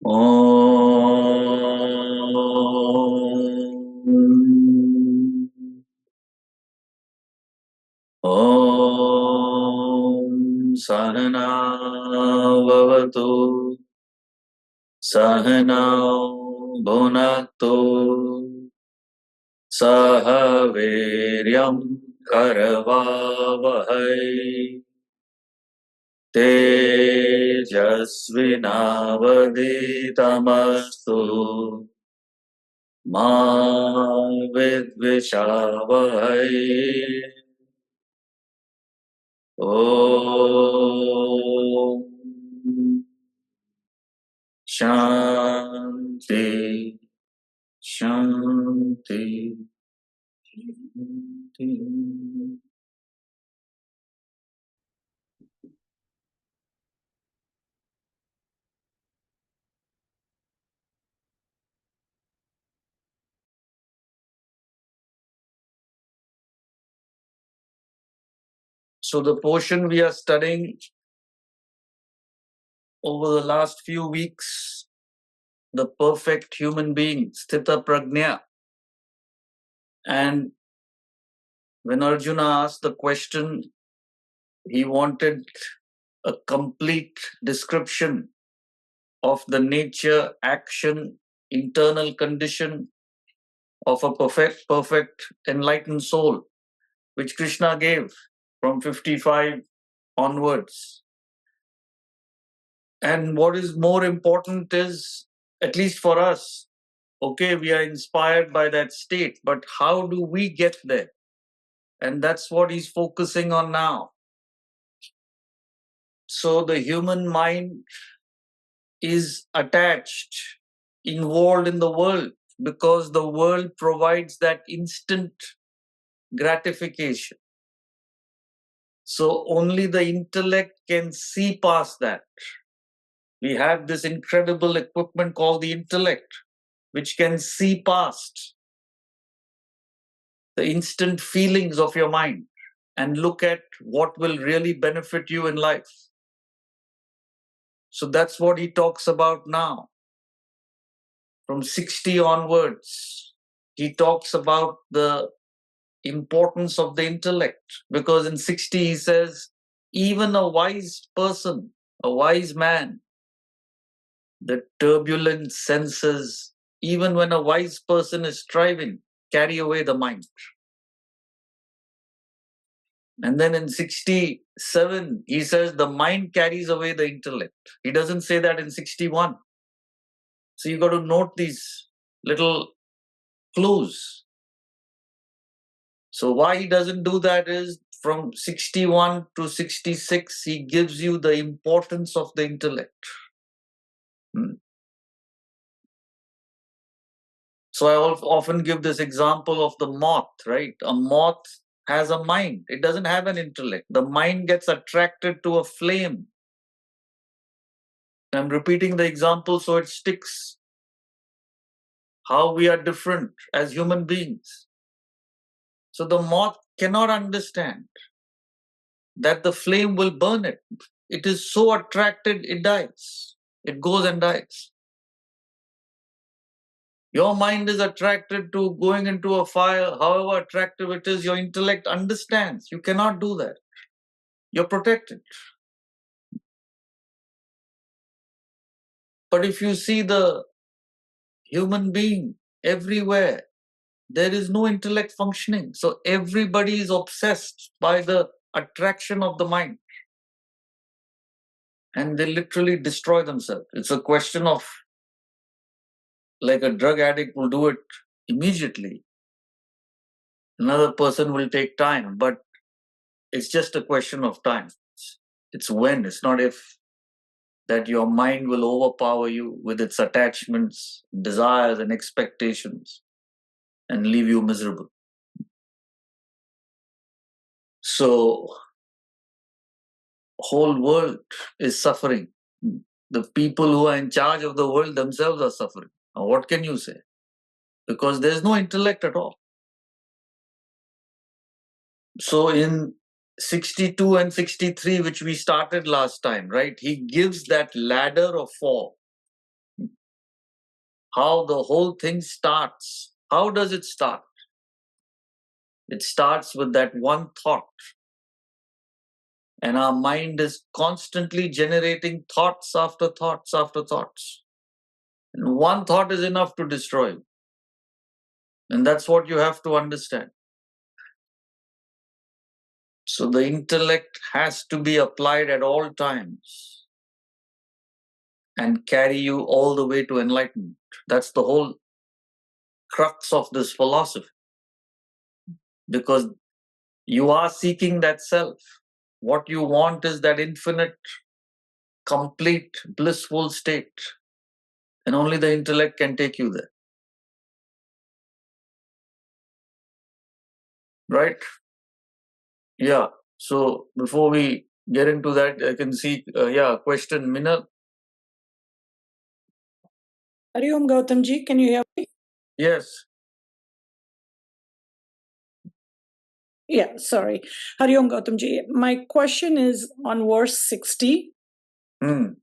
Om Sahana Vavatu Sahana Bhunaktu Saha Viryam Karavavahai Tejasvinavaditamastu Ma Vidvishavahai Om Shanti Shanti Shanti. So the portion we are studying over the last few weeks, the perfect human being, Sthita Prajna. And when Arjuna asked the question, he wanted a complete description of the nature, action, internal condition of a perfect enlightened soul, which Krishna gave from 55 onwards. And what is more important is, at least for us, okay, we are inspired by that state, but how do we get there? And that's what he's focusing on now. So the human mind is attached, involved in the world, because the world provides that instant gratification. So only the intellect can see past that. We have this incredible equipment called the intellect, which can see past the instant feelings of your mind and look at what will really benefit you in life. So that's what he talks about now. From 60 onwards, he talks about the importance of the intellect, because in 60 he says, even a wise person, a wise man, the turbulent senses, even when a wise person is striving, carry away the mind. And then in 67, he says the mind carries away the intellect. He doesn't say that in 61. So you got to note these little clues. So why he doesn't do that is from 61 to 66, he gives you the importance of the intellect. So I often give this example of the moth, right? A moth has a mind. It doesn't have an intellect. The mind gets attracted to a flame. I'm repeating the example so it sticks. How we are different as human beings. So the moth cannot understand that the flame will burn it. It is so attracted, it dies. It goes and dies. Your mind is attracted to going into a fire, however attractive it is, your intellect understands. You cannot do that. You're protected. But if you see the human being everywhere, there is no intellect functioning. So everybody is obsessed by the attraction of the mind. And they literally destroy themselves. It's a question of, like a drug addict will do it immediately. Another person will take time, but it's just a question of time. It's when, it's not if, that your mind will overpower you with its attachments, desires, and expectations and leave you miserable. So, whole world is suffering. The people who are in charge of the world themselves are suffering. Now, what can you say? Because there's no intellect at all. So in 62 and 63, which we started last time, right? He gives that ladder of fall. how the whole thing starts. How does it start? It starts with that one thought. And our mind is constantly generating thoughts after thoughts after thoughts. And one thought is enough to destroy you. And that's what you have to understand. So the intellect has to be applied at all times and carry you all the way to enlightenment. That's the whole crux of this philosophy. Because you are seeking that self. What you want is that infinite, complete, blissful state. And only the intellect can take you there. Right? Yeah. So before we get into that, I can see, question, Minal. Hari Om Gautam ji, can you hear me? Yes. Yeah, sorry. Hari Om Gautam ji. My question is on verse 60. In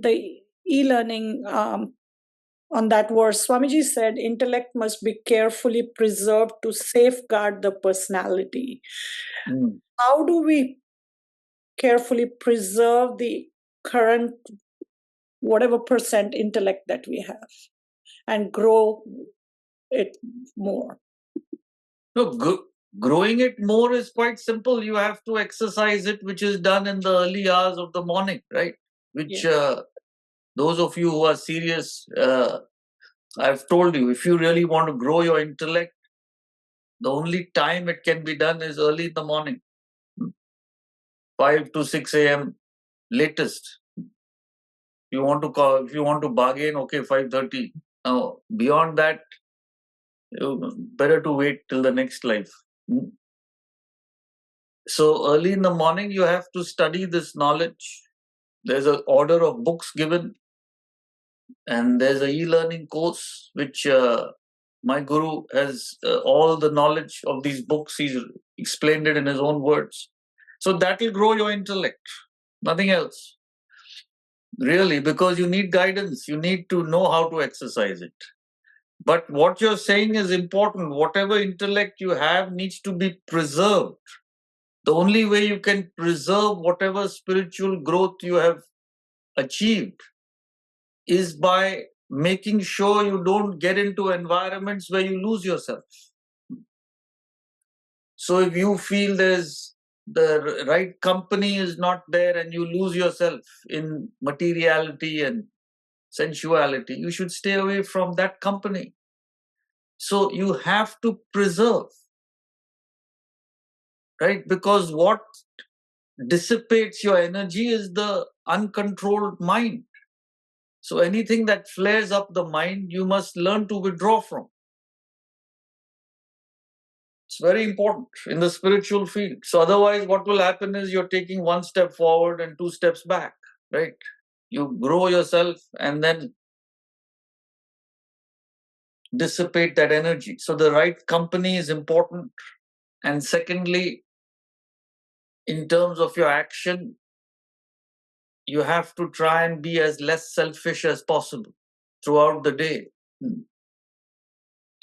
the e-learning, on that verse, Swamiji said, intellect must be carefully preserved to safeguard the personality. How do we carefully preserve the current whatever percent intellect that we have and grow it more? No, growing it more is quite simple. You have to exercise it, which is done in the early hours of the morning, right? Which those of you who are serious, I've told you, if you really want to grow your intellect, the only time it can be done is early in the morning, 5 to 6 a.m. latest. If you want to bargain, okay, 5:30. Now, beyond that, better to wait till the next life. So early in the morning, you have to study this knowledge. There's an order of books given, and there's a e-learning course which my guru has all the knowledge of these books. He's explained it in his own words. So that will grow your intellect, nothing else. Really, because you need guidance. You need to know how to exercise it. But what you're saying is important. Whatever intellect you have needs to be preserved. The only way you can preserve whatever spiritual growth you have achieved is by making sure you don't get into environments where you lose yourself. So if you feel the right company is not there and you lose yourself in materiality and sensuality, you should stay away from that company. So you have to preserve, right? Because what dissipates your energy is the uncontrolled mind. So anything that flares up the mind, you must learn to withdraw from. It's very important in the spiritual field. So otherwise, what will happen is you're taking one step forward and two steps back, right? You grow yourself and then dissipate that energy. So the right company is important. And secondly, in terms of your action, you have to try and be as less selfish as possible throughout the day.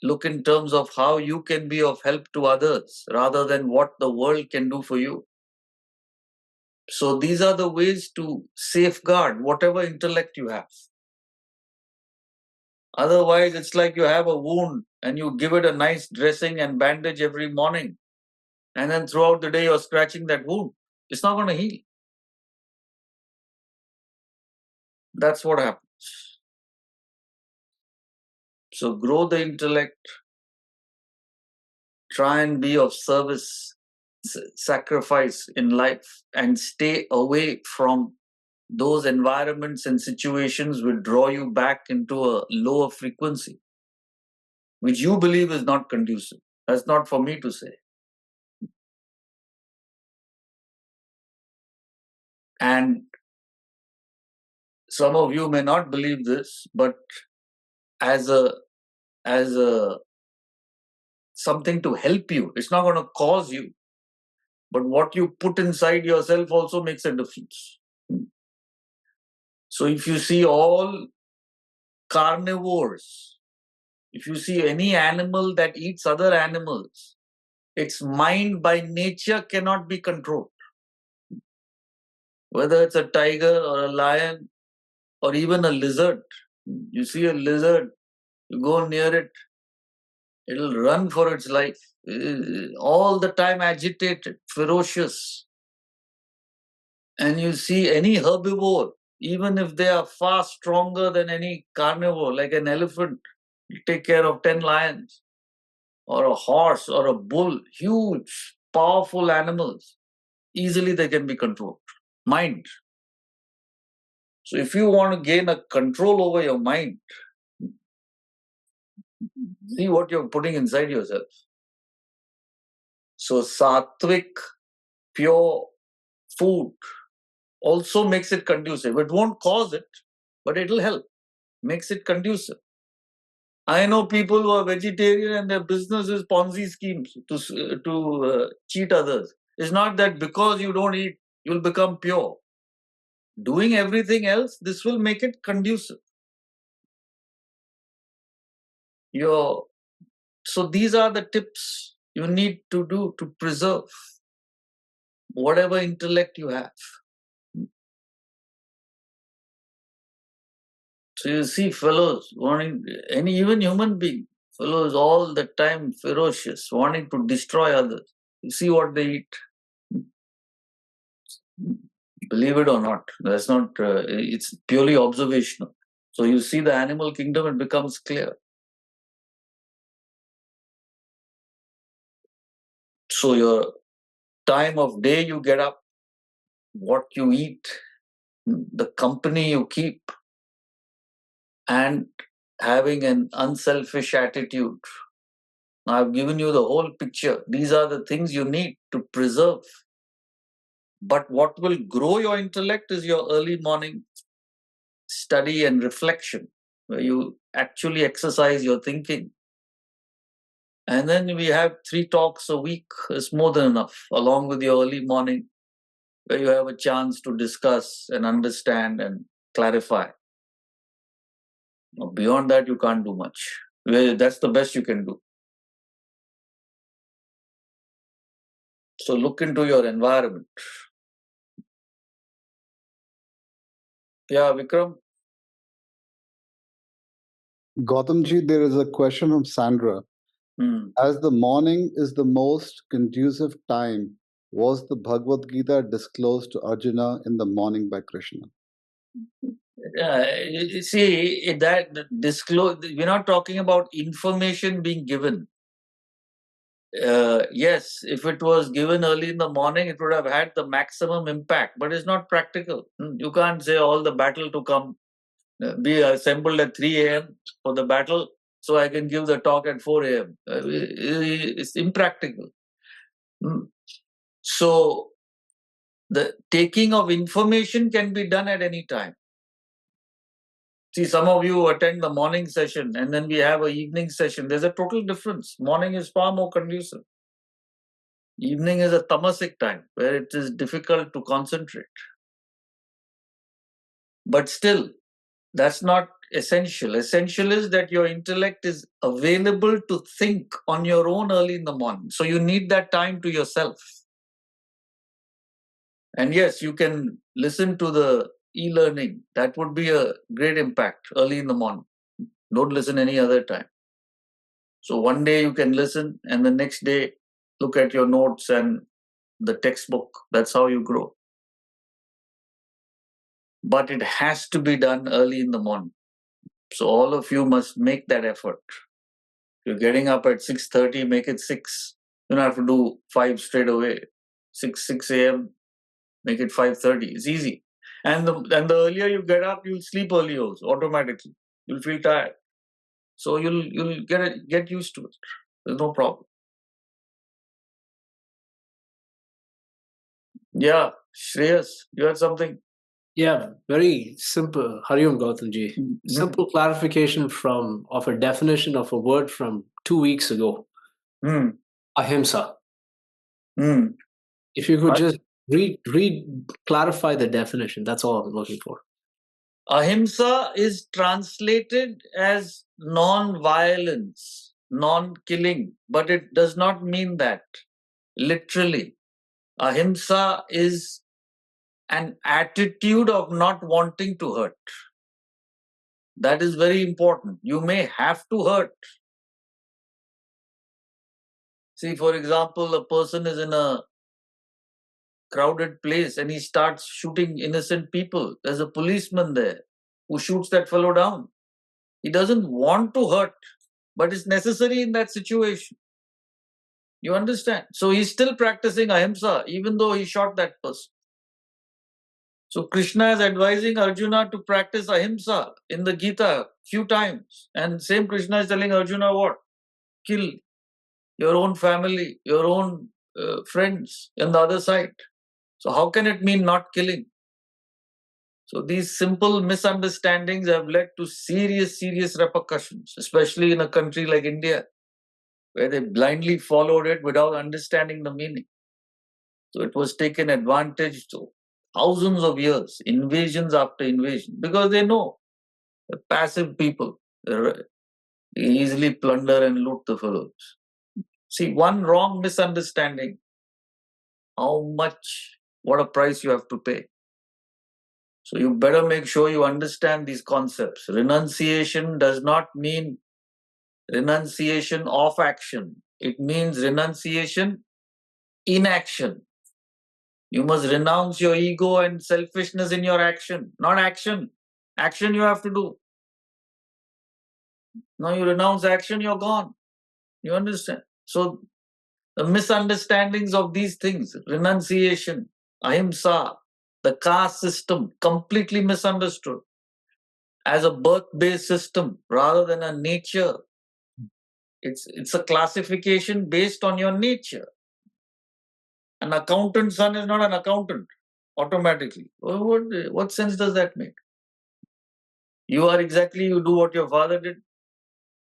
Look in terms of how you can be of help to others rather than what the world can do for you. So these are the ways to safeguard whatever intellect you have. Otherwise, it's like you have a wound and you give it a nice dressing and bandage every morning. And then throughout the day, you're scratching that wound. It's not going to heal. That's what happens. So grow the intellect. Try and be of service, sacrifice in life, and stay away from those environments and situations which draw you back into a lower frequency, which you believe is not conducive. That's not for me to say. And some of you may not believe this, but as a something to help you, it's not going to cause you. But what you put inside yourself also makes a difference. So if you see all carnivores, if you see any animal that eats other animals, its mind by nature cannot be controlled. Whether it's a tiger or a lion or even a lizard. You see a lizard, you go near it, it'll run for its life. All the time agitated, ferocious. And you see any herbivore, even if they are far stronger than any carnivore, like an elephant, you take care of 10 lions, or a horse or a bull, huge, powerful animals, easily they can be controlled. Mind. So if you want to gain a control over your mind, see what you're putting inside yourself. So sattvic, pure food also makes it conducive. It won't cause it, but it'll help. Makes it conducive. I know people who are vegetarian and their business is Ponzi schemes to cheat others. It's not that because you don't eat, you'll become pure. Doing everything else, this will make it conducive. So these are the tips you need to do to preserve whatever intellect you have. So you see fellows wanting, any even human being, fellows all the time ferocious, wanting to destroy others. You see what they eat. Believe it or not, that's not, it's purely observational. So you see the animal kingdom, it becomes clear. So your time of day you get up, what you eat, the company you keep, and having an unselfish attitude. Now, I've given you the whole picture. These are the things you need to preserve. But what will grow your intellect is your early morning study and reflection, where you actually exercise your thinking. And then we have 3 talks a week is more than enough, along with your early morning, where you have a chance to discuss and understand and clarify. Beyond that, you can't do much. That's the best you can do. So look into your environment. Yeah, Vikram? Gautamji, there is a question from Sandra. As the morning is the most conducive time, was the Bhagavad Gita disclosed to Arjuna in the morning by Krishna? You see, that disclose, we're not talking about information being given. Yes, if it was given early in the morning, it would have had the maximum impact, but it's not practical. You can't say all the battle to come, be assembled at 3 a.m. for the battle, so I can give the talk at 4 a.m. It's impractical. So the taking of information can be done at any time. See, some of you attend the morning session and then we have an evening session. There's a total difference. Morning is far more conducive. Evening is a tamasic time where it is difficult to concentrate. But still, that's not essential. Essential is that your intellect is available to think on your own early in the morning. So you need that time to yourself. And yes, you can listen to the e-learning. That would be a great impact early in the morning. Don't listen any other time. So one day you can listen and the next day look at your notes and the textbook. That's how you grow. But it has to be done early in the morning. So all of you must make that effort. You're getting up at 6:30, make it 6. You don't have to do 5 straight away. 6 a.m., make it 5:30. It's easy. And the earlier you get up, you'll sleep early also, automatically. You'll feel tired. So you'll get used to it. There's no problem. Yeah, Shreyas, you had something? Yeah, very simple. Hariom Gautamji. Simple clarification of a definition of a word from 2 weeks ago. Ahimsa. If you could just clarify the definition, that's all I'm looking for. Ahimsa is translated as non-violence, non-killing, but it does not mean that literally. Ahimsa is an attitude of not wanting to hurt. That is very important. You may have to hurt. See, for example, a person is in a crowded place and he starts shooting innocent people. There's a policeman there who shoots that fellow down. He doesn't want to hurt, but it's necessary in that situation. You understand? So he's still practicing ahimsa, even though he shot that person. So Krishna is advising Arjuna to practice ahimsa in the Gita few times. And same Krishna is telling Arjuna what? Kill your own family, your own friends on the other side. So how can it mean not killing? So these simple misunderstandings have led to serious repercussions, especially in a country like India, where they blindly followed it without understanding the meaning. So it was taken advantage of thousands of years, invasions after invasion, because they know the passive people they easily plunder and loot the fellows. See, one wrong misunderstanding, what a price you have to pay. So you better make sure you understand these concepts. Renunciation does not mean renunciation of action. It means renunciation in action. You must renounce your ego and selfishness in your action, not action. Action you have to do. Now you renounce action, you're gone. You understand? So the misunderstandings of these things, renunciation, ahimsa, the caste system, completely misunderstood as a birth-based system rather than a nature. It's a classification based on your nature. An accountant's son is not an accountant automatically. What sense does that make? You do what your father did.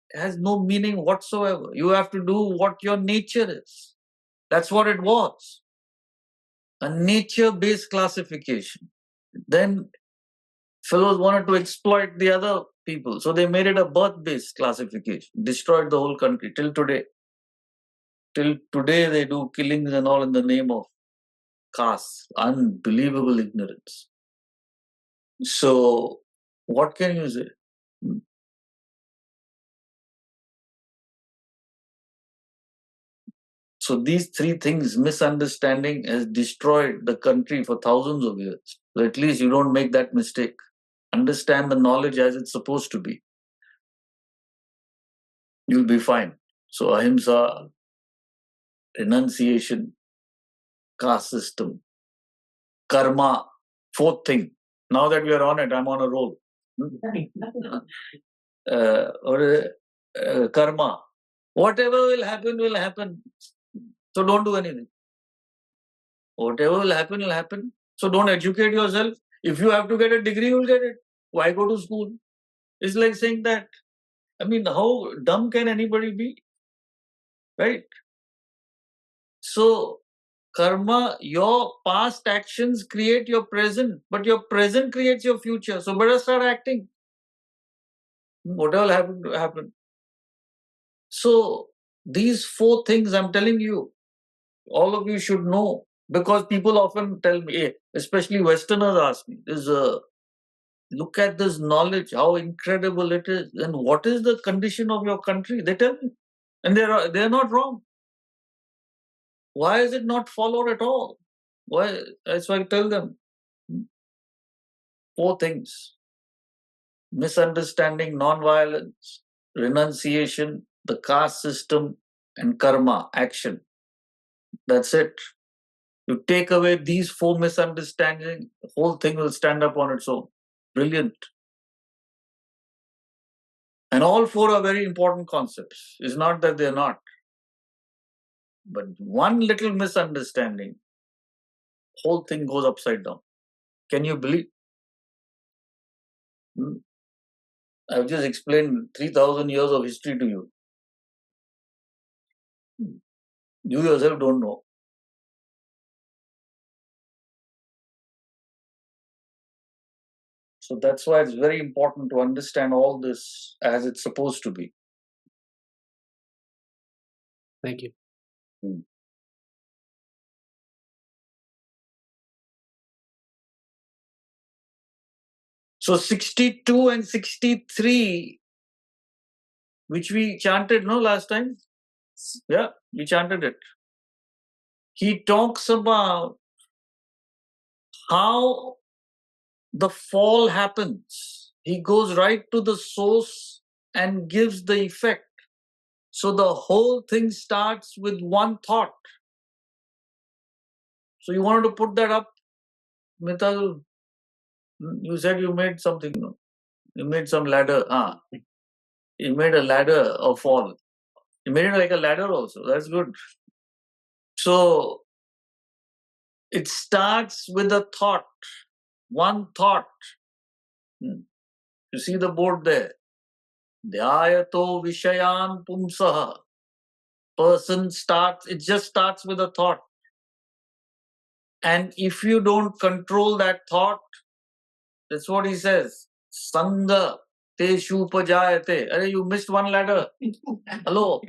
It has no meaning whatsoever. You have to do what your nature is. That's what it was. A nature-based classification. Then fellows wanted to exploit the other people. So they made it a birth-based classification. Destroyed the whole country till today. Till today they do killings and all in the name of caste. Unbelievable ignorance. So what can you say? So these three things, misunderstanding has destroyed the country for thousands of years. So at least you don't make that mistake. Understand the knowledge as it's supposed to be. You'll be fine. So ahimsa, renunciation, caste system, karma, fourth thing. Now that we are on it, I'm on a roll. Karma. Whatever will happen, will happen. So don't do anything. Whatever will happen. So don't educate yourself. If you have to get a degree, you'll get it. Why go to school? It's like saying that. I mean, how dumb can anybody be? Right? So, karma, your past actions create your present, but your present creates your future. So better start acting. Whatever will happen, happen. So, these four things I'm telling you, all of you should know, because people often tell me, especially Westerners ask me, look at this knowledge, how incredible it is. And what is the condition of your country? They tell me. And they're not wrong. Why is it not followed at all? Why? That's why I tell them. Four things: misunderstanding, non-violence, renunciation, the caste system, and karma, action. That's it. You take away these four misunderstandings, the whole thing will stand up on its own. Brilliant. And all four are very important concepts. It's not that they're not. But one little misunderstanding, whole thing goes upside down. Can you believe? I've just explained 3,000 years of history to you. You yourself don't know. So that's why it's very important to understand all this as it's supposed to be. Thank you. So 62 and 63, which we chanted, no, last time? Yeah, we chanted it. He talks about how the fall happens. He goes right to the source and gives the effect. So the whole thing starts with one thought. So you wanted to put that up, Mithal? You said you made something. No? You made some ladder. You made a ladder of fall. You made it like a ladder also. That's good. So it starts with a thought. One thought. You see the board there. Dhyayato Vishayan Pumsaha. It just starts with a thought. And if you don't control that thought, that's what he says. Sangha teshu upajayate. Arey, you missed one ladder. Hello.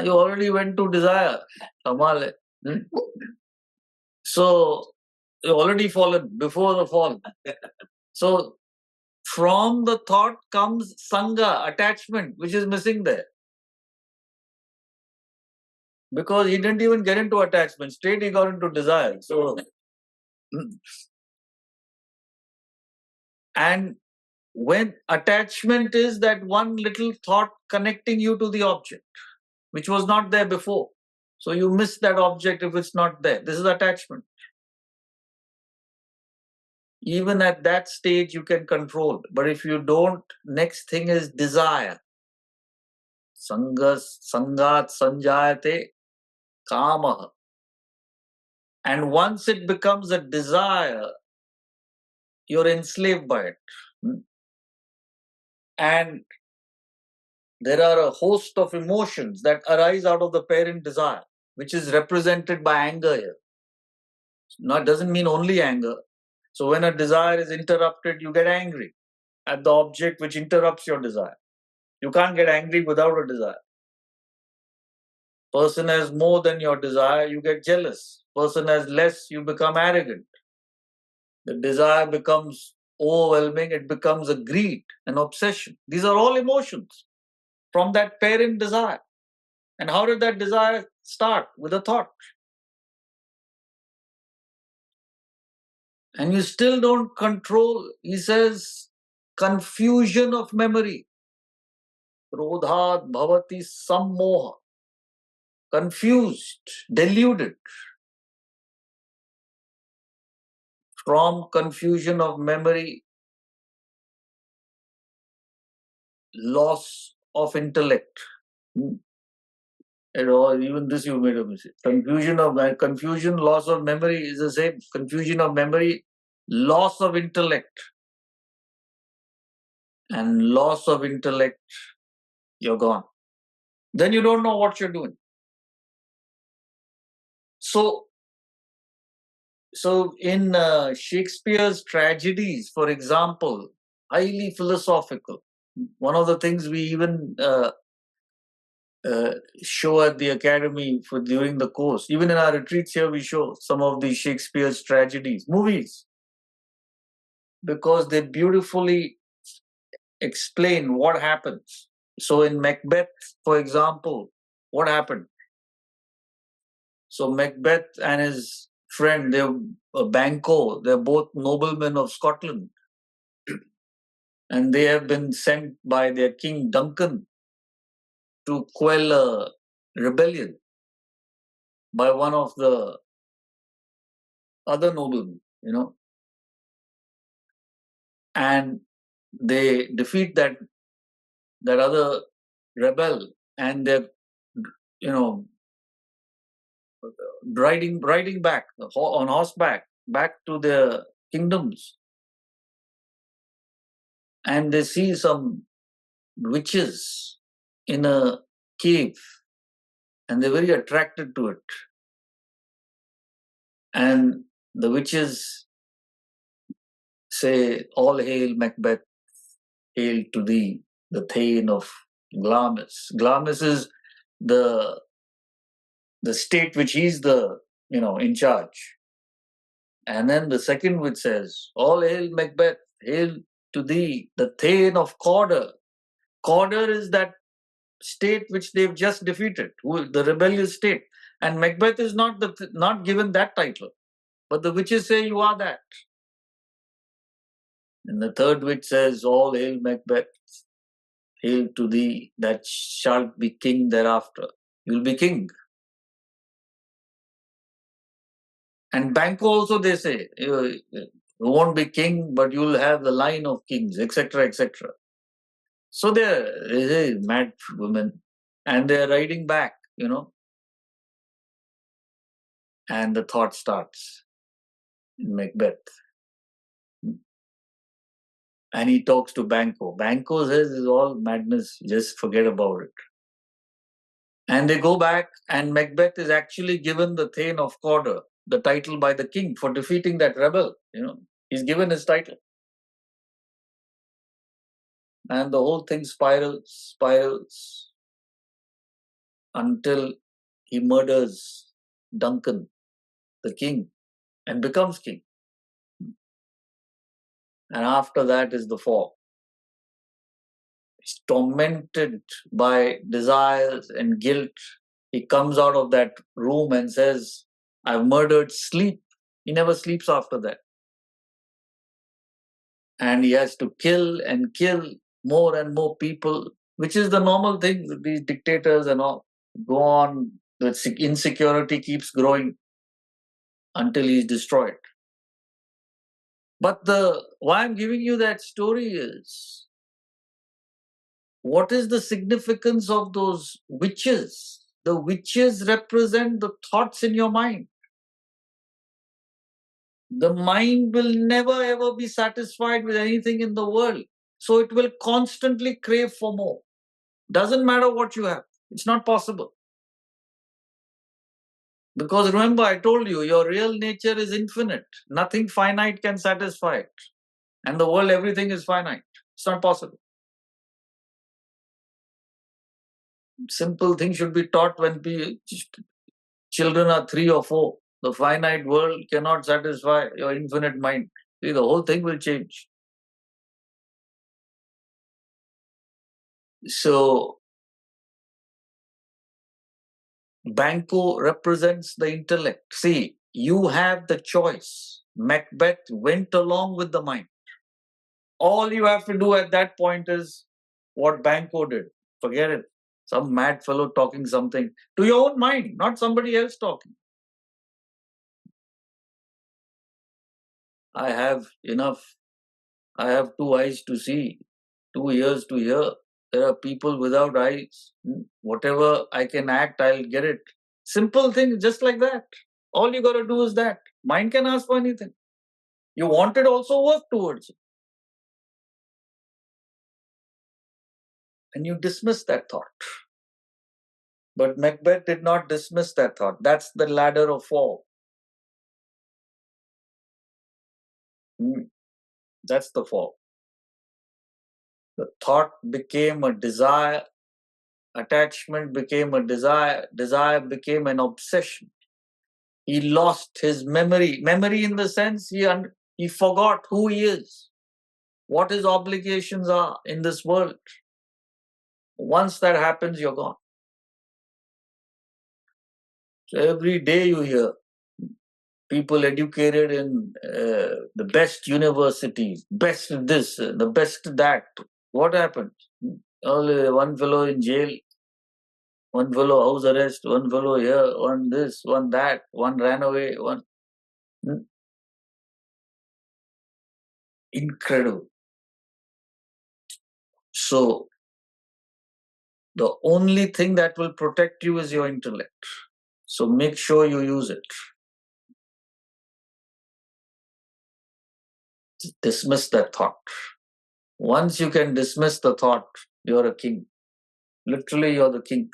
You already went to desire. Kamal. So you already fallen before the fall. So from the thought comes sangha, attachment, which is missing there. Because he didn't even get into attachment, straight he got into desire. So, and when attachment is that one little thought connecting you to the object, which was not there before. So you miss that object if it's not there. This is attachment. Even at that stage, you can control. But if you don't, next thing is desire. Sangat sanjayate kamaha. And once it becomes a desire, you're enslaved by it. And there are a host of emotions that arise out of the parent desire, which is represented by anger here. It doesn't mean only anger. So when a desire is interrupted, you get angry at the object which interrupts your desire. You can't get angry without a desire. Person has more than your desire, you get jealous. Person has less, you become arrogant. The desire becomes overwhelming, it becomes a greed, an obsession. These are all emotions from that parent desire. And how did that desire start? With a thought. And you still don't control, he says, confusion of memory. Krodhat bhavati sammoha. Confused, deluded. From confusion of memory, loss of intellect. Even this you made a mistake. Confusion, loss of memory is the same. Confusion of memory, loss of intellect. And loss of intellect, you're gone. Then you don't know what you're doing. So in Shakespeare's tragedies, for example, highly philosophical. One of the things we even show at the academy during the course, even in our retreats here, we show some of the Shakespeare's tragedies, movies, because they beautifully explain what happens. So in Macbeth, for example, what happened? So Macbeth and his friend, they're Banquo, they're both noblemen of Scotland. And they have been sent by their king Duncan to quell a rebellion by one of the other noblemen, And they defeat that other rebel, and they're, riding back on horseback back to their kingdoms. And they see some witches in a cave, and they're very attracted to it. And the witches say, all hail Macbeth, hail to thee, the Thane of Glamis. Glamis is the state which he's in charge. And then the second which says, all hail Macbeth, hail to thee, the Thane of Cawdor. Cawdor is that state which they've just defeated, the rebellious state. And Macbeth is not given that title. But the witches say you are that. And the third witch says, all hail Macbeth, hail to thee that shalt be king thereafter. You'll be king. And Banco also they say, you won't be king, but you'll have the line of kings, etc., etc. So they're mad women. And they're riding back, And the thought starts in Macbeth. And he talks to Banco. Banco says it's all madness, just forget about it. And they go back, and Macbeth is actually given the Thane of Cawdor, the title by the king for defeating that rebel. He's given his title. And the whole thing spirals until he murders Duncan, the king, and becomes king. And after that is the fall. He's tormented by desires and guilt. He comes out of that room and says, I've murdered sleep. He never sleeps after that. And he has to kill and kill more and more people, which is the normal thing with these dictators and all. Go on, the insecurity keeps growing until he's destroyed. But why I'm giving you that story is, what is the significance of those witches? The witches represent the thoughts in your mind. The mind will never ever be satisfied with anything in the world. So it will constantly crave for more. Doesn't matter what you have. It's not possible. Because remember, I told you, your real nature is infinite. Nothing finite can satisfy it. And the world, everything is finite. It's not possible. Simple things should be taught when children are 3 or 4. The finite world cannot satisfy your infinite mind. See, the whole thing will change. So, Banco represents the intellect. See, you have the choice. Macbeth went along with the mind. All you have to do at that point is what Banco did. Forget it. Some mad fellow talking something to your own mind, not somebody else talking. I have enough. I have 2 eyes to see, 2 ears to hear. There are people without eyes. Whatever I can act, I'll get it. Simple thing, just like that. All you got to do is that. Mind can ask for anything. You want it, also work towards it. And you dismiss that thought. But Macbeth did not dismiss that thought. That's the ladder of fall. That's the fall. The thought became a desire. Attachment became a desire. Desire became an obsession. He lost his memory. Memory in the sense he forgot who he is, what his obligations are in this world. Once that happens, you're gone. So every day you hear people educated in the best universities, best this, the best that. What happened? Only one fellow in jail, one fellow house arrest, one fellow here, one this, one that, one ran away, one. Incredible. So, the only thing that will protect you is your intellect. So make sure you use it. Dismiss that thought. Once you can dismiss the thought, you're a king. Literally, you're the king.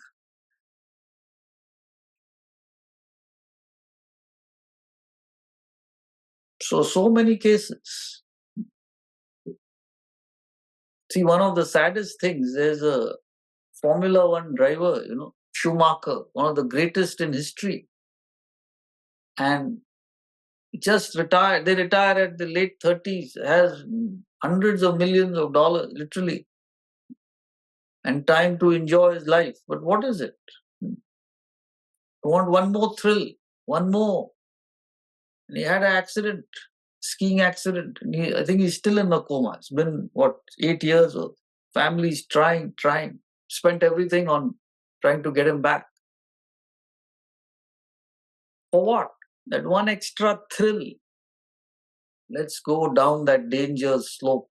So many cases. See, one of the saddest things, there's a Formula One driver, Schumacher, one of the greatest in history. And just retired. They retire at the late 30s, has hundreds of millions of dollars, literally, and time to enjoy his life. But what is it? You want one more thrill, one more. And he had an accident, skiing accident. And I think he's still in a coma. It's been, 8 years or family's trying, spent everything on trying to get him back. For what? That one extra thrill. Let's go down that dangerous slope.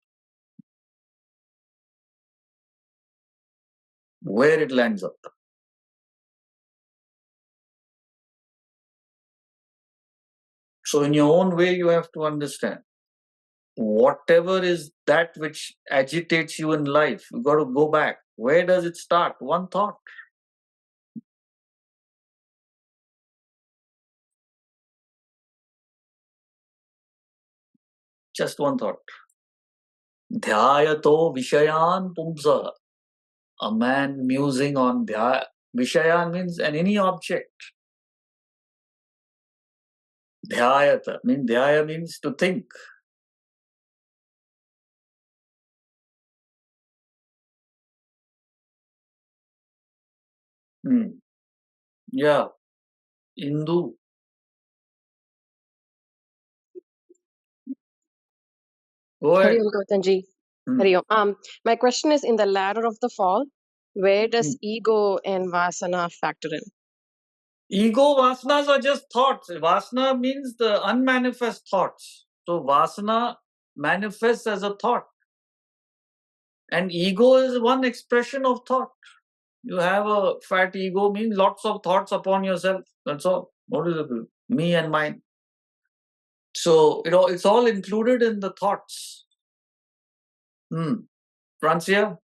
Where it lands up. So in your own way, you have to understand, whatever is that which agitates you in life, you got to go back. Where does it start? One thought. Just one thought. Dhyayato vishayan pumsa. A man musing on dhya. Vishayan means any object. Dhyayata means, dhyaya means to think. Yeah. Hindu. Go ahead. Hari Om Gautamji. Hari Om. My question is, in the ladder of the fall, where does ego and vasana factor in? Ego, vasanas are just thoughts. Vasana means the unmanifest thoughts. So vasana manifests as a thought. And ego is one expression of thought. You have a fat ego, means lots of thoughts upon yourself. That's all. What is it? Me and mine. So, it's all included in the thoughts. Francia?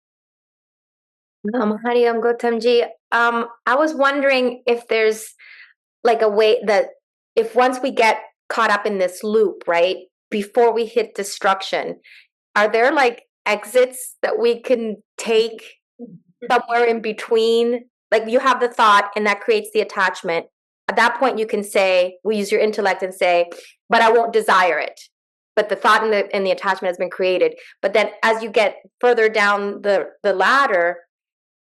Hari Om Gautamji. I was wondering if there's like a way that if once we get caught up in this loop, right, before we hit destruction, are there like exits that we can take somewhere in between? Like you have the thought and that creates the attachment. At that point, you can say, we use your intellect and say, but I won't desire it. But the thought and the attachment has been created. But then as you get further down the ladder,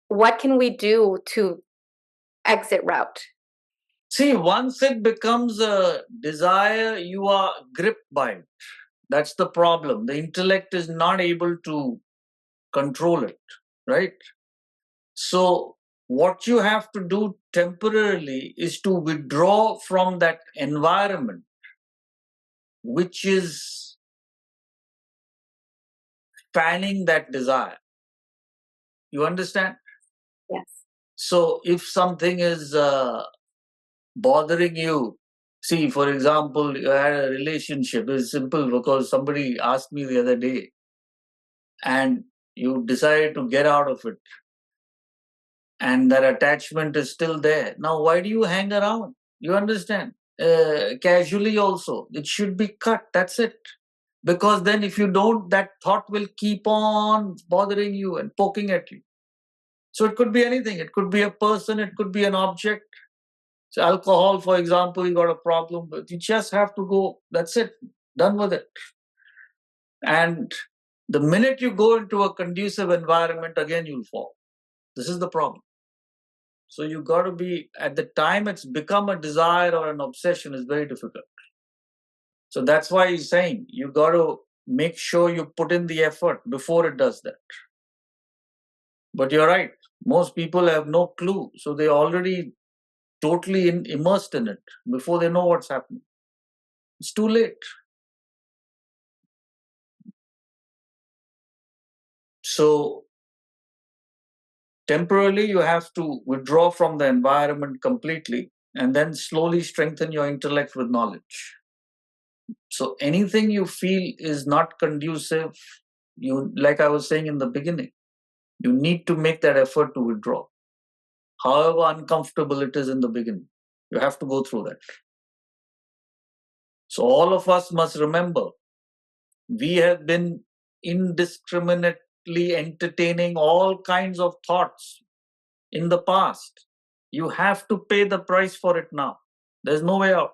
what can we do to exit route? See, once it becomes a desire, you are gripped by it. That's the problem. The intellect is not able to control it, right? So what you have to do temporarily is to withdraw from that environment, which is fanning that desire. You understand? Yes. So if something is bothering you, see, for example, you had a relationship. It's simple because somebody asked me the other day, and you decided to get out of it, and that attachment is still there. Now, why do you hang around? You understand? Casually also, it should be cut. That's it. Because then if you don't, that thought will keep on bothering you and poking at you. So it could be anything. It could be a person. It could be an object. So alcohol, for example, you got a problem with. You just have to go. That's it. Done with it. And the minute you go into a conducive environment, again, you'll fall. This is the problem. So you got to be, at the time it's become a desire or an obsession, is very difficult. So that's why he's saying you got to make sure you put in the effort before it does that. But you're right. Most people have no clue. So they're already totally immersed in it before they know what's happening. It's too late. So temporarily, you have to withdraw from the environment completely and then slowly strengthen your intellect with knowledge. So anything you feel is not conducive, like I was saying in the beginning, you need to make that effort to withdraw. However uncomfortable it is in the beginning, you have to go through that. So all of us must remember, we have been indiscriminately constantly entertaining all kinds of thoughts in the past. You have to pay the price for it now. There's no way out.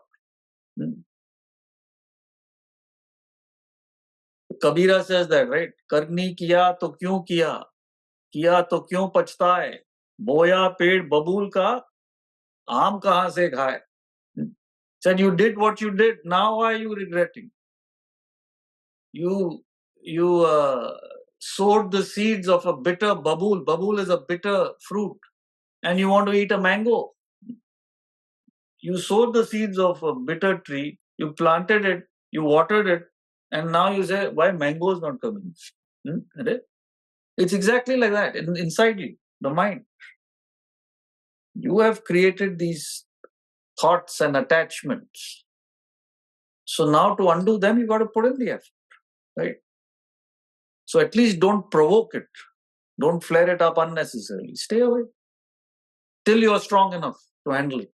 Kabira says that, right? Karni kiya to kyun kiya to kyun pachtaye, boya ped babul ka, aam kahan se khaye. Said you did what you did, now why are you regretting? You sowed the seeds of a bitter babul. Babul is a bitter fruit, and you want to eat a mango. You sowed the seeds of a bitter tree, you planted it, you watered it, and now you say, why mango is not coming? It's exactly like that inside you, the mind. You have created these thoughts and attachments. So now to undo them, you got to put in the effort, right? So at least don't provoke it. Don't flare it up unnecessarily. Stay away till you're strong enough to handle it.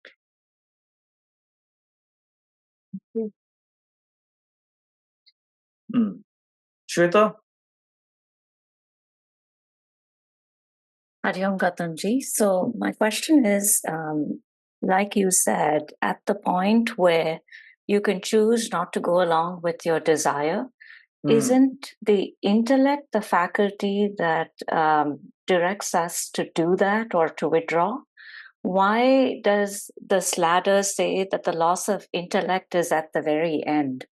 Shweta? Hariom Gatanji. So my question is, like you said, at the point where you can choose not to go along with your desire, isn't the intellect the faculty that directs us to do that or to withdraw? Why does this ladder say that the loss of intellect is at the very end?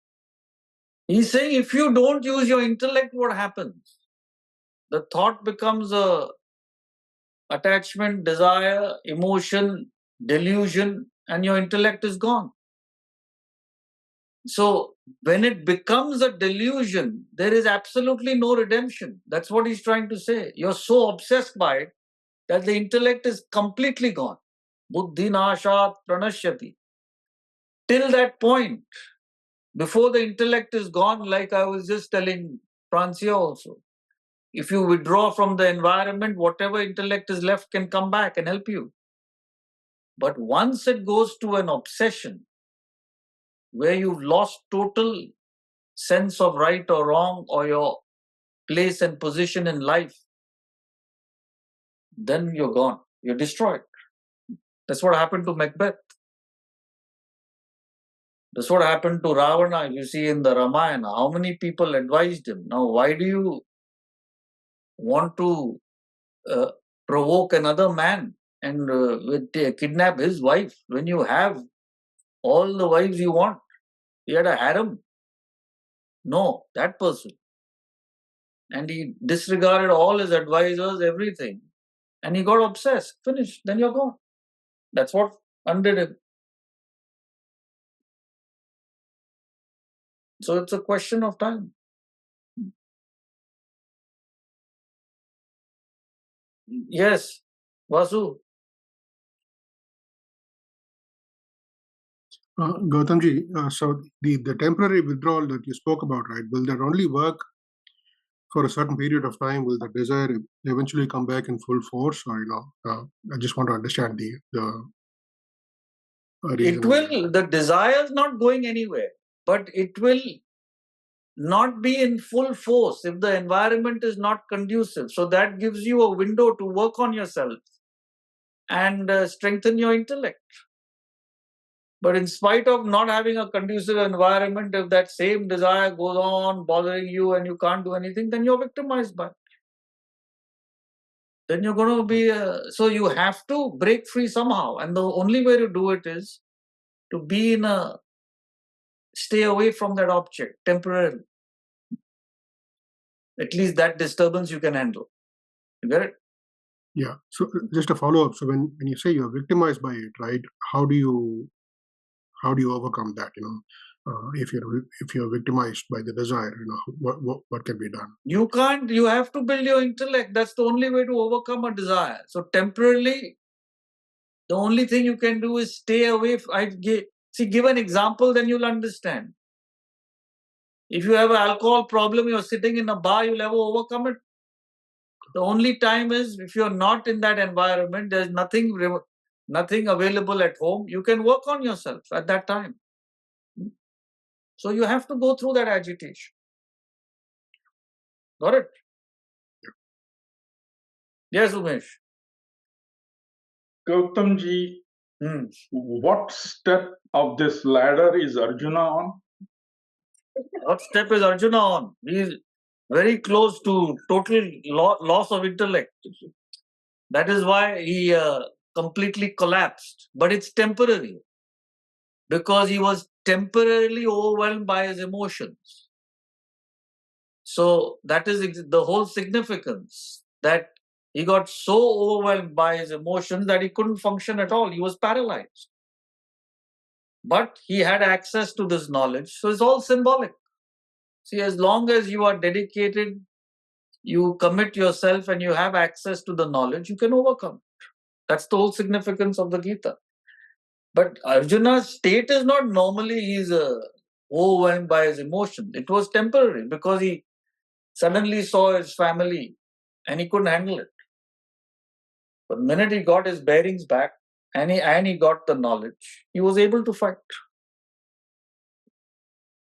He's saying if you don't use your intellect, what happens? The thought becomes a attachment, desire, emotion, delusion, and your intellect is gone. So when it becomes a delusion, there is absolutely no redemption. That's what he's trying to say. You're so obsessed by it that the intellect is completely gone. Buddhi nashat pranashyati. Till that point, before the intellect is gone, like I was just telling Francia also, if you withdraw from the environment, whatever intellect is left can come back and help you. But once it goes to an obsession, where you've lost total sense of right or wrong or your place and position in life, then you're gone. You're destroyed. That's what happened to Macbeth. That's what happened to Ravana, you see in the Ramayana. How many people advised him? Now, why do you want to provoke another man and kidnap his wife when you have all the wives you want? He had a harem. No, that person. And he disregarded all his advisors, everything. And he got obsessed. Finished. Then you're gone. That's what undid him. So it's a question of time. Yes, Vasu. Gautamji, so the temporary withdrawal that you spoke about, right, will that only work for a certain period of time? Will the desire eventually come back in full force? Or, I just want to understand the reason. It will, the desire is not going anywhere, but it will not be in full force if the environment is not conducive. So that gives you a window to work on yourself and strengthen your intellect. But in spite of not having a conducive environment, if that same desire goes on bothering you and you can't do anything, then you're victimized by it. Then you're going to be, so you have to break free somehow. And the only way to do it is to be in a, stay away from that object temporarily. At least that disturbance you can handle. You get it? Yeah. So just a follow-up. So when you say you're victimized by it, right? How do you overcome that? If you're victimized by the desire, what can be done? You can't. You have to build your intellect. That's the only way to overcome a desire. So temporarily, the only thing you can do is stay away. Give an example, then you'll understand. If you have an alcohol problem, you're sitting in a bar, you'll never overcome it. The only time is if you're not in that environment, there's nothing available at home, you can work on yourself at that time. So you have to go through that agitation. Got it? Yes, Umesh. Gautamji, what step of this ladder is Arjuna on? What step is Arjuna on? He is very close to total loss of intellect. That is why he completely collapsed. But it's temporary, because he was temporarily overwhelmed by his emotions. So that is the whole significance, that he got so overwhelmed by his emotions that he couldn't function at all. He was paralyzed. But he had access to this knowledge. So it's all symbolic. See, as long as you are dedicated, you commit yourself and you have access to the knowledge, you can overcome it. That's the whole significance of the Gita. But Arjuna's state is not normally he's overwhelmed by his emotion. It was temporary because he suddenly saw his family and he couldn't handle it. But the minute he got his bearings back and he got the knowledge, he was able to fight.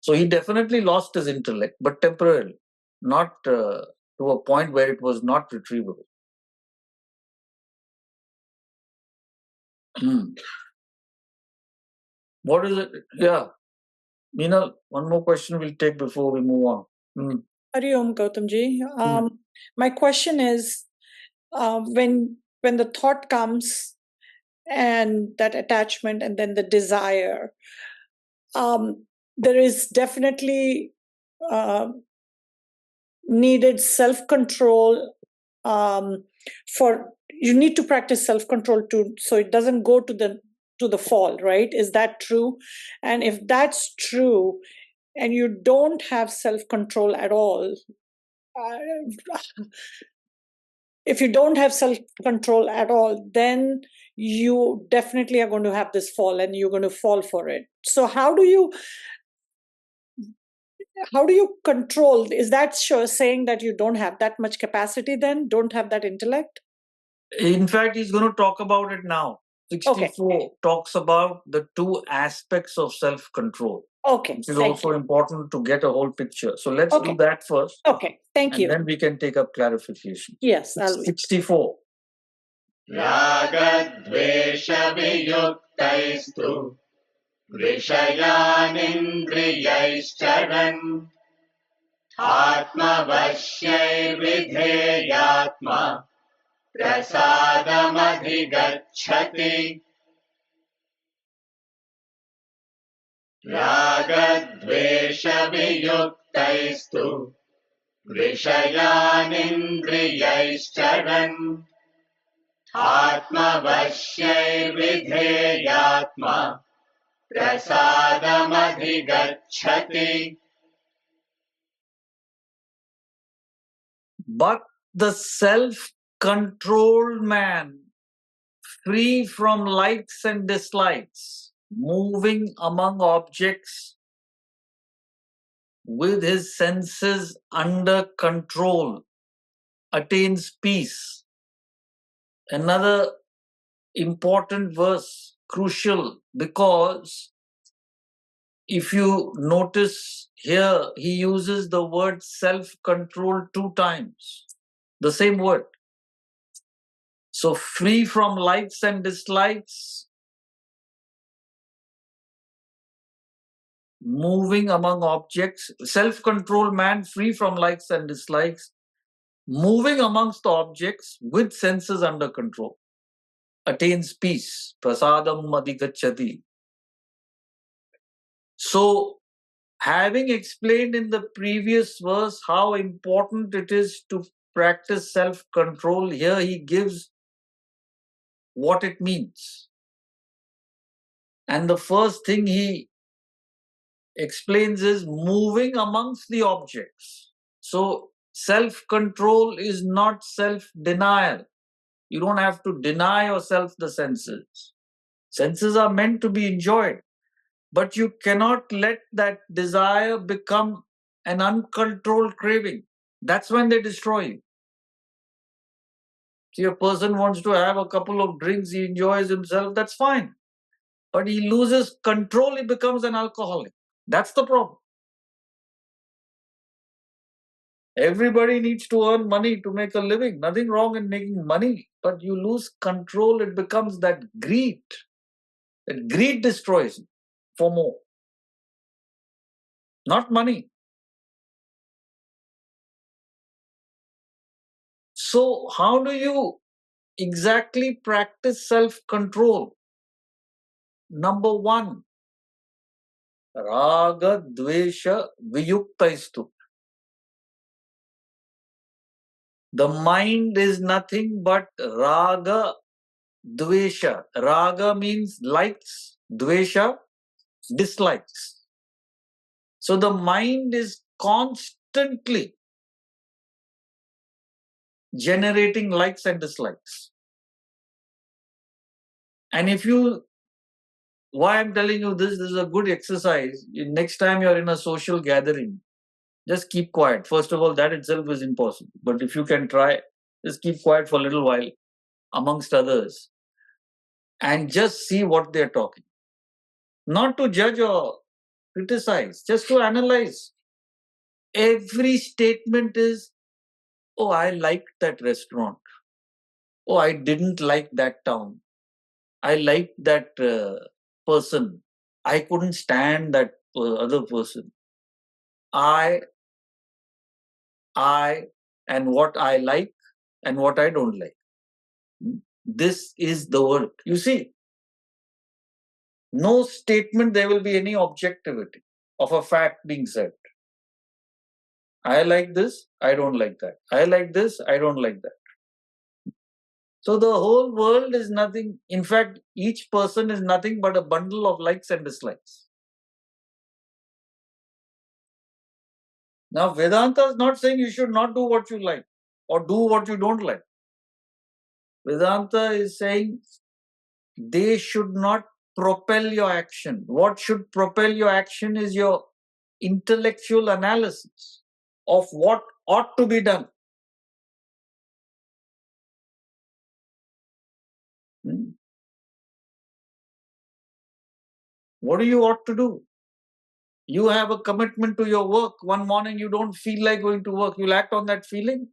So he definitely lost his intellect, but temporarily, not to a point where it was not retrievable. What is it? Yeah. Meena, one more question we'll take before we move on. Hari Om, Gautamji. My question is, when the thought comes and that attachment and then the desire, there is definitely needed self-control. You need to practice self-control so it doesn't go to the fall, right? Is that true? And if that's true, and you don't have self-control at all, if you don't have self-control at all, then you definitely are going to have this fall and you're going to fall for it. So how do you control? Is that saying that you don't have that much capacity, then don't have that intellect? In fact, he's going to talk about it now. 64 talks about the two aspects of self-control. Okay. Which is also important to get a whole picture. So let's do that first. Okay. Thank you. And then we can take up clarification. Yes. 64. Ragadvesha viyuktaistu Vishayanindriyaishcharan Atma Vashyaividheyatma Prasadamadigacchati Ragadvesha viyuktaistu Vishayanindriyaishcharan Atma Vashyaividheyatma Prasadamadigacchati. But the self-controlled man, free from likes and dislikes, moving among objects with his senses under control, attains peace. Another important verse, crucial, because if you notice here, he uses the word self-control 2 times, the same word. So free from likes and dislikes, moving among objects, self-controlled man, free from likes and dislikes, moving amongst the objects with senses under control, attains peace. Prasadam adhigacchati. So, having explained in the previous verse how important it is to practice self-control, here he gives what it means. And the first thing he explains is moving amongst the objects. So, self-control is not self-denial. You don't have to deny yourself the senses. Senses are meant to be enjoyed. But you cannot let that desire become an uncontrolled craving. That's when they destroy you. See, a person wants to have a couple of drinks, he enjoys himself, that's fine. But he loses control, he becomes an alcoholic. That's the problem. Everybody needs to earn money to make a living. Nothing wrong in making money, but you lose control. It becomes that greed. That greed destroys you for more. Not money. So how do you exactly practice self-control? Number one, raga dvesha viyuktaistu. The mind is nothing but raga dvesha. Raga means likes, dvesha dislikes. So the mind is constantly generating likes and dislikes. And if you, why I'm telling you this is a good exercise. Next time you're in a social gathering, just keep quiet. First of all, that itself is impossible. But if you can try, just keep quiet for a little while amongst others and just see what they're talking. Not to judge or criticize, just to analyze. Every statement is, oh, I liked that restaurant. Oh, I didn't like that town. I liked that person. I couldn't stand that other person. I, and what I like and what I don't like. This is the world. You see, no statement there will be any objectivity of a fact being said. I like this, I don't like that. I like this, I don't like that. So the whole world is nothing. In fact, each person is nothing but a bundle of likes and dislikes. Now, Vedanta is not saying you should not do what you like or do what you don't like. Vedanta is saying they should not propel your action. What should propel your action is your intellectual analysis of what ought to be done. What do you ought to do? You have a commitment to your work. One morning you don't feel like going to work. You'll act on that feeling.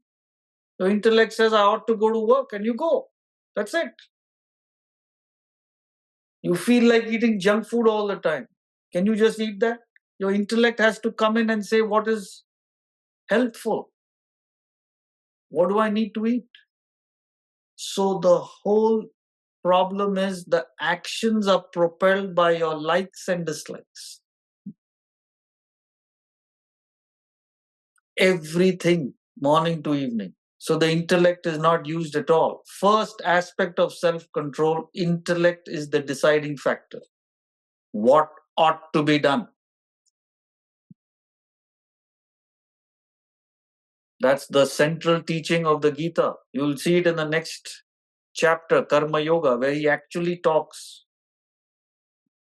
Your intellect says, I ought to go to work, and you go. That's it. You feel like eating junk food all the time. Can you just eat that? Your intellect has to come in and say, what is healthful? What do I need to eat? So the whole problem is the actions are propelled by your likes and dislikes. Everything, morning to evening. So the intellect is not used at all. First aspect of self-control, intellect is the deciding factor. What ought to be done? That's the central teaching of the Gita. You'll see it in the next chapter, Karma Yoga, where he actually talks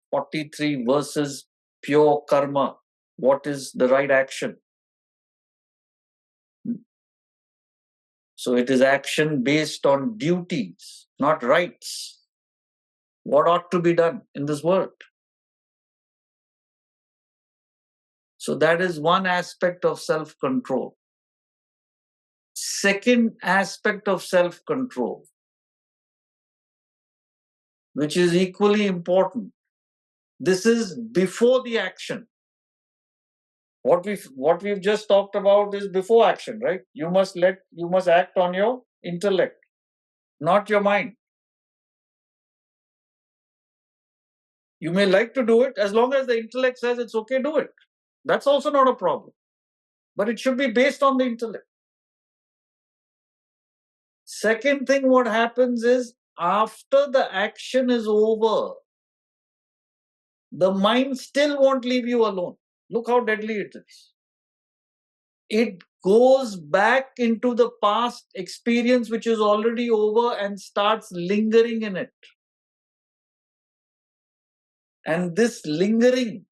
43 verses, pure karma. What is the right action? So it is action based on duties, not rights. What ought to be done in this world? So that is one aspect of self-control. Second aspect of self-control, which is equally important. This is before the action. What we've just talked about is before action, right? You must act on your intellect, not your mind. You may like to do it as long as the intellect says it's okay, do it. That's also not a problem. But it should be based on the intellect. Second thing, what happens is after the action is over, the mind still won't leave you alone. Look how deadly it is. It goes back into the past experience which is already over and starts lingering in it. And this lingering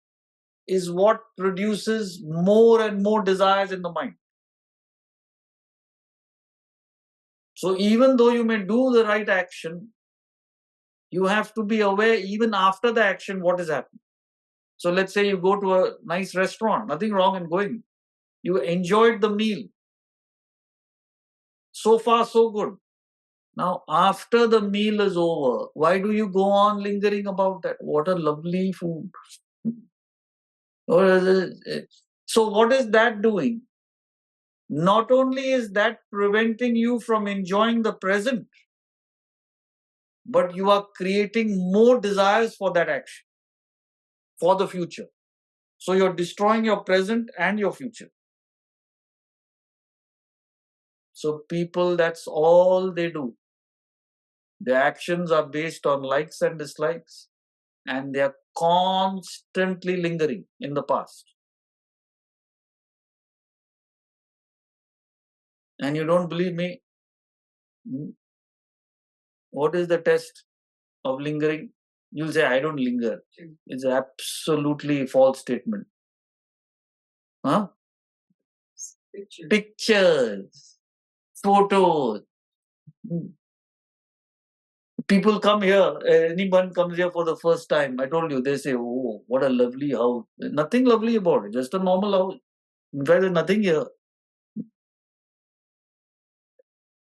is what produces more and more desires in the mind. So even though you may do the right action, you have to be aware even after the action what is happening. So let's say you go to a nice restaurant, nothing wrong in going. You enjoyed the meal. So far, so good. Now, after the meal is over, why do you go on lingering about that? What a lovely food. So, what is that doing? Not only is that preventing you from enjoying the present, but you are creating more desires for that action, for the future. So, you're destroying your present and your future. So, people, that's all they do. Their actions are based on likes and dislikes, and they are constantly lingering in the past. And you don't believe me? What is the test of lingering? You'll say, I don't linger. It's an absolutely false statement. Huh? Pictures, photos. People come here, anyone comes here for the first time, I told you, they say, oh, what a lovely house. Nothing lovely about it, just a normal house. In fact, there's nothing here.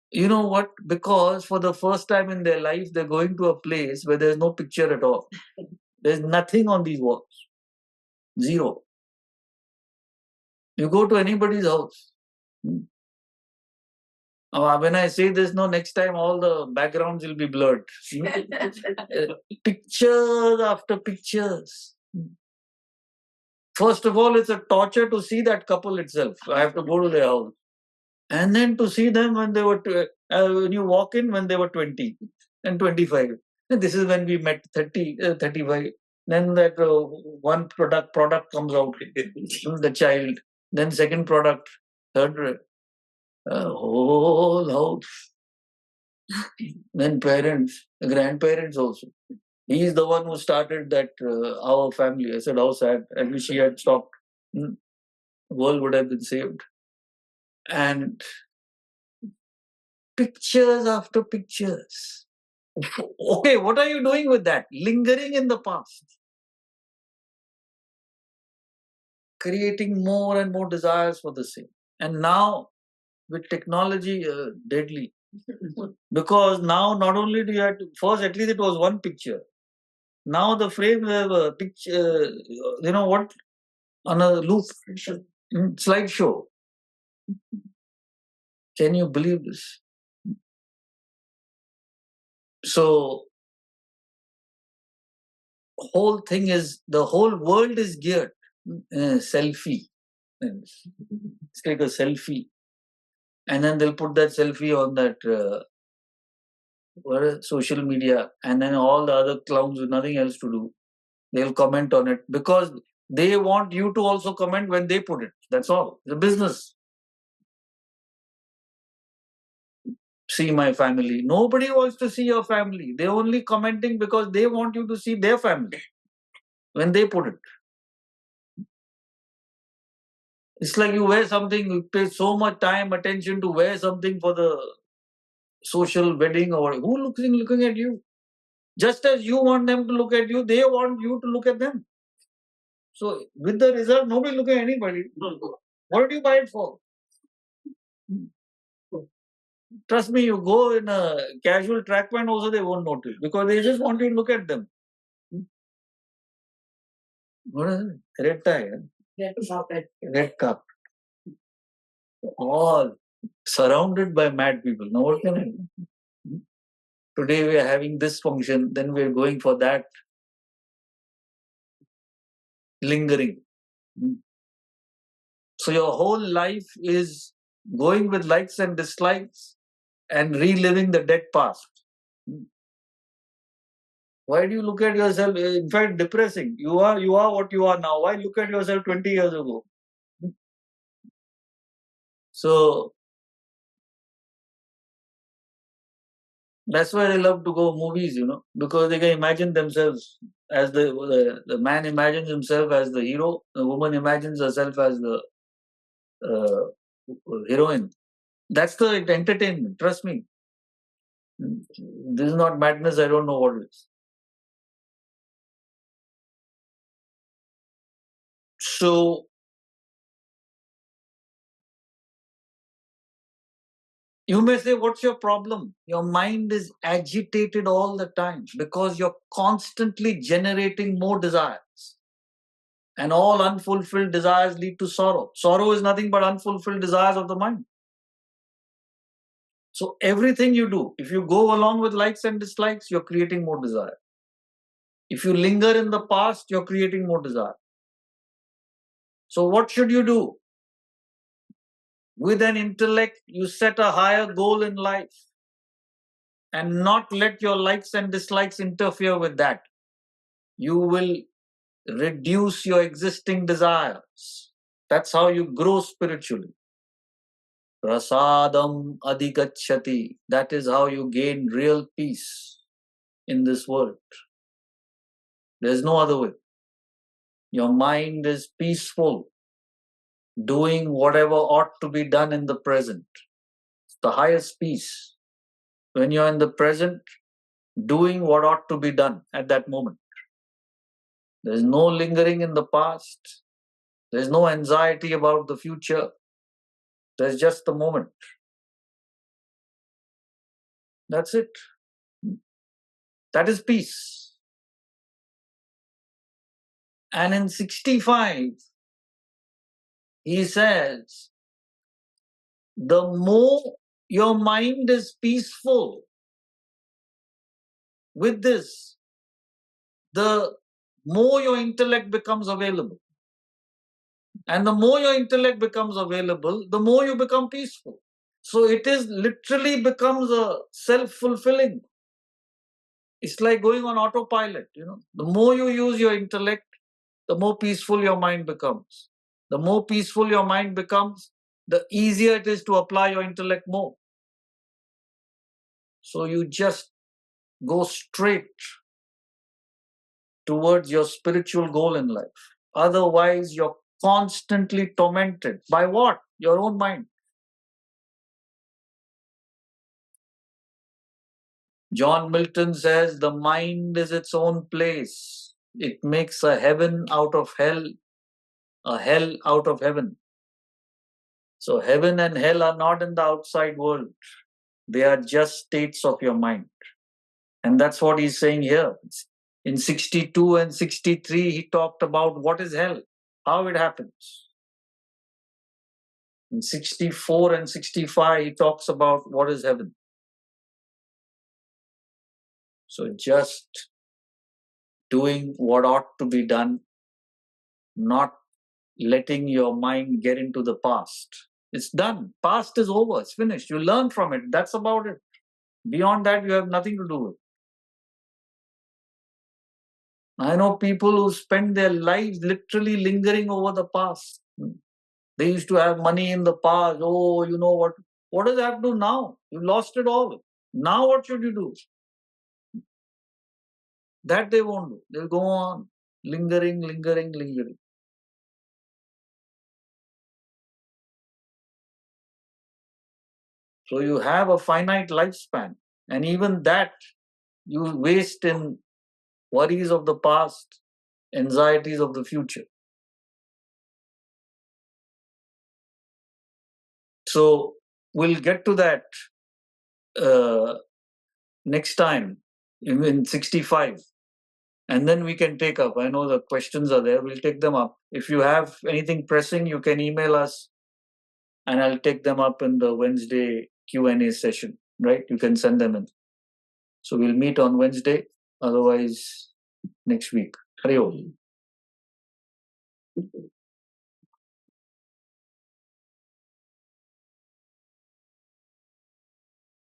You know what? Because for the first time in their life, they're going to a place where there's no picture at all. There's nothing on these walls. Zero. You go to anybody's house. When I say this, no, next time all the backgrounds will be blurred. Pictures after pictures. First of all, it's a torture to see that couple itself. I have to go to their house. And then to see them when they were, when you walk in when they were 20 and 25. And this is when we met 30, 35. Then that one product comes out, the child. Then second product, third, whole house. Then parents, grandparents also. He is the one who started that, our family. I said, how sad. I wish he had stopped. The world would have been saved. And pictures after pictures. Okay, what are you doing with that? Lingering in the past. Creating more and more desires for the same. And now, with technology, deadly. Because now, not only do you have to, first at least it was one picture. Now the frames have a picture, you know what? On a loop. Slideshow. Can you believe this? So, whole thing is, the whole world is geared. Selfie. It's like a selfie. And then they'll put that selfie on that social media, and then all the other clowns with nothing else to do, they'll comment on it because they want you to also comment when they put it. That's all. The business. See my family. Nobody wants to see your family. They're only commenting because they want you to see their family when they put it. It's like you wear something, you pay so much time, attention to wear something for the social wedding, or who looking at you? Just as you want them to look at you, they want you to look at them. So with the result, nobody looking at anybody. What did you buy it for? Trust me, you go in a casual track pant also, they won't notice because they just want you to look at them. What is it? Red tie. Red carpet. All surrounded by mad people. Now what can I do? Today we are having this function, then we are going for that. Lingering. So your whole life is going with likes and dislikes and reliving the dead past. Why do you look at yourself? In fact, depressing. You are what you are now. Why look at yourself 20 years ago? So that's why they love to go movies, because they can imagine themselves as the man imagines himself as the hero, the woman imagines herself as the heroine. That's the entertainment. Trust me. This is not madness. I don't know what it is. So You may say, what's your problem? Your mind is agitated all the time because you're constantly generating more desires. And all unfulfilled desires lead to sorrow. Sorrow is nothing but unfulfilled desires of the mind. So everything you do, if you go along with likes and dislikes, you're creating more desire. If you linger in the past, you're creating more desire. So what should you do? With an intellect, you set a higher goal in life and not let your likes and dislikes interfere with that. You will reduce your existing desires. That's how you grow spiritually. Prasadam adhigacchati. That is how you gain real peace in this world. There's no other way. Your mind is peaceful, doing whatever ought to be done in the present. It's the highest peace. When you're in the present, doing what ought to be done at that moment. There's no lingering in the past. There's no anxiety about the future. There's just the moment. That's it. That is peace. And in 65, he says, the more your mind is peaceful with this, the more your intellect becomes available. And the more your intellect becomes available, the more you become peaceful. So it is literally becomes a self-fulfilling. It's like going on autopilot, The more you use your intellect, the more peaceful your mind becomes. The more peaceful your mind becomes, the easier it is to apply your intellect more. So you just go straight towards your spiritual goal in life. Otherwise, you're constantly tormented. By what? Your own mind. John Milton says, the mind is its own place. It makes a heaven out of hell, a hell out of heaven. So heaven and hell are not in the outside world. They are just states of your mind. And that's what he's saying here. In 62 and 63, he talked about what is hell, how it happens. In 64 and 65, he talks about what is heaven. So just doing what ought to be done, not letting your mind get into the past. It's done. Past is over. It's finished. You learn from it. That's about it. Beyond that, you have nothing to do with. I know people who spend their lives literally lingering over the past. They used to have money in the past. Oh, you know what? What does that do now? You lost it all. Now what should you do? That they won't do. They'll go on lingering. So you have a finite lifespan. And even that you waste in worries of the past, anxieties of the future. So we'll get to that next time in 65. And then we can take up. I know the questions are there. We'll take them up. If you have anything pressing, you can email us and I'll take them up in the Wednesday Q&A session, right? You can send them in. So we'll meet on Wednesday. Otherwise, next week. Hari Om.